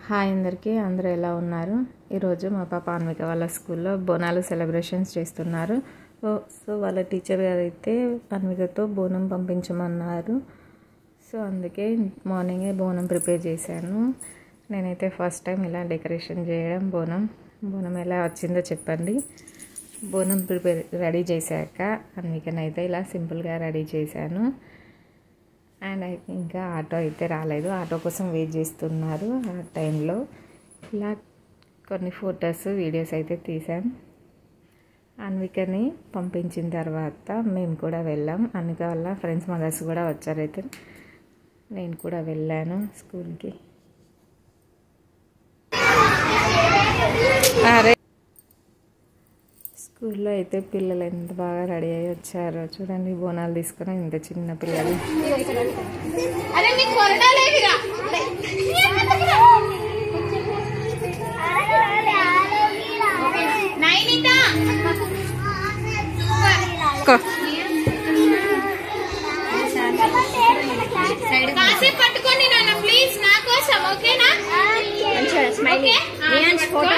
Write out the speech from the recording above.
Hi అందరికీ, అందరూ ఎలా ఉన్నారు? ఈరోజు మా పాప అన్విక వాళ్ళ స్కూల్లో బోనాలు సెలబ్రేషన్స్ చేస్తున్నారు. సో వాళ్ళ టీచర్ గారు అయితే అన్వికతో బోనం పంపించమన్నారు. సో అందుకే మార్నింగే బోనం ప్రిపేర్ చేశాను. నేనైతే ఫస్ట్ టైం ఇలా డెకరేషన్ చేయడం. బోనం ఎలా వచ్చిందో చెప్పండి. బోనం రెడీ చేశాక అన్వికనైతే ఇలా సింపుల్గా రెడీ చేశాను. అండ్ ఇంకా ఆటో అయితే రాలేదు, ఆటో కోసం వెయిట్ చేస్తున్నారు. ఆ టైంలో ఇలా కొన్ని ఫొటోస్ వీడియోస్ అయితే తీసాం. అన్వికని పంపించిన తర్వాత మేము కూడా వెళ్ళాం. అన్విక వాళ్ళ ఫ్రెండ్స్ మదర్స్ కూడా వచ్చారైతే నేను కూడా వెళ్ళాను స్కూల్కి. స్కూల్లో అయితే పిల్లలు ఎంత బాగా రెడీ అయ్యి వచ్చారో చూడండి. బోనాలు తీసుకుని ఇంత చిన్న పిల్లలు. పట్టుకోండి నాన్న ప్లీజ్, నా కోసం ఓకేనా? ఫోటో